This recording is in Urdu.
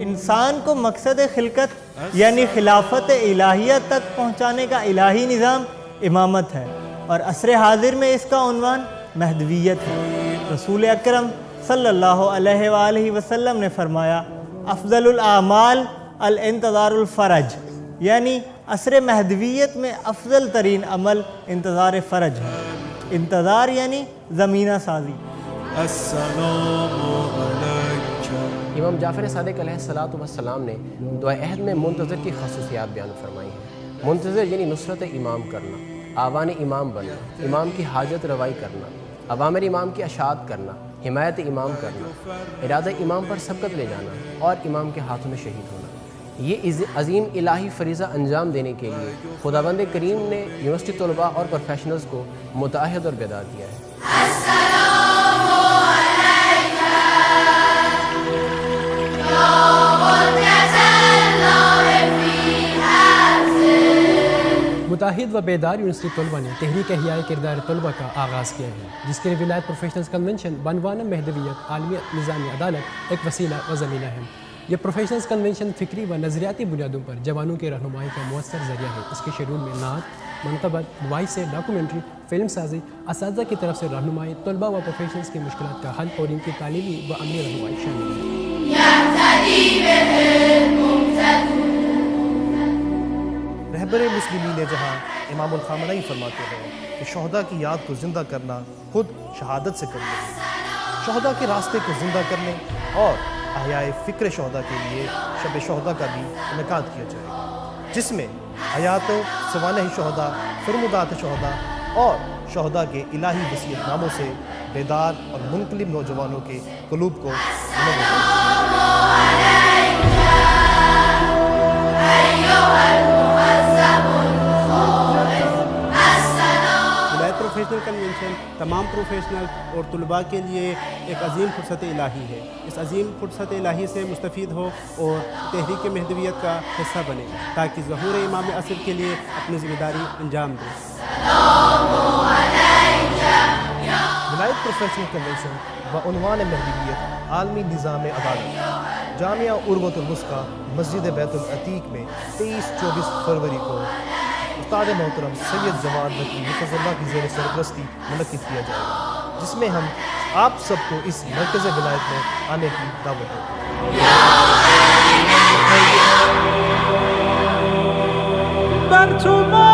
انسان کو مقصد خلقت یعنی خلافت الہیہ تک پہنچانے کا الہی نظام امامت ہے، اور عصر حاضر میں اس کا عنوان مہدویت ہے۔ رسول اکرم صلی اللہ علیہ وآلہ وسلم نے فرمایا، افضل الاعمال الانتظار الفرج، یعنی عصر مہدویت میں افضل ترین عمل انتظار فرج ہے۔ انتظار یعنی زمینہ سازی۔ السلام علیک۔ امام جعفر صادق علیہ الصلوۃ والسلام نے دعائے عہد میں منتظر کی خصوصیات بیان فرمائی ہیں۔ منتظر یعنی نصرت امام کرنا، آوان امام بننا، امام کی حاجت روائی کرنا، عوامر امام کی اشاعت کرنا، حمایت امام کرنا، ارادہ امام پر سبقت لے جانا اور امام کے ہاتھوں میں شہید ہونا۔ یہ عظیم الہی فریضہ انجام دینے کے لیے خداوند کریم نے یونیورسٹی طلباء اور پروفیشنلز کو متعہد اور بیدار کیا ہے۔ متعہد و بیدار یونیورسٹی طلباء نے تحریک احیاء کردار طلباء کا آغاز کیا ہے، جس کے لیے ولایت پروفیشنلز کنونشن بعنوان مہدویت عالمی نظام عدالت ایک وسیلہ و زمینہ ہے۔ یہ پروفیشنلز کنونشن فکری و نظریاتی بنیادوں پر جوانوں کی رہنمائی کا مؤثر ذریعہ ہے۔ اس کے شیڈول میں نعت، منقبت، وائس سے ڈاکومنٹری، فلم سازی، اساتذہ کی طرف سے رہنمائی، طلباء و پروفیشنلز کی مشکلات کا حل اور ان کی تعلیمی و عملی رہنمائی شامل ہے۔ رہبر مسلمین جہاں امام الخامنئی فرماتے ہیں کہ شہداء کی یاد کو زندہ کرنا خود شہادت سے کرنا ہے۔ شہداء کے راستے کو زندہ کرنے اور احیاء فکر شہداء کے لیے شب شہداء کا بھی انعقاد کیا جائے گا، جس میں حیات و سوانح شہداء، فرمودات شہداء اور شہداء کے الہی وصیت ناموں سے بیدار اور منقلب نوجوانوں کے قلوب کو پروفیشنل کنونشن تمام پروفیشنل اور طلباء کے لیے ایک عظیم فرصت الہی ہے۔ اس عظیم فرصت الہی سے مستفید ہو اور تحریک مہدویت کا حصہ بنے تاکہ ظہور امام عصر کے لیے اپنی ذمہ داری انجام دیں۔ ولایت پروفیشنل کنونشن بعنوان مہدویت عالمی نظام عدالت جامعہ عروۃ الوثقی مسجد بیت العتیق میں 23-24 فروری کو استاد محترم سید جواد نقوی حفظ اللہ کی زیر سرپرستی منعقد کیا جائے گا، جس میں ہم آپ سب کو اس مرکز ولایت میں آنے کی دعوت دیتے ہیں۔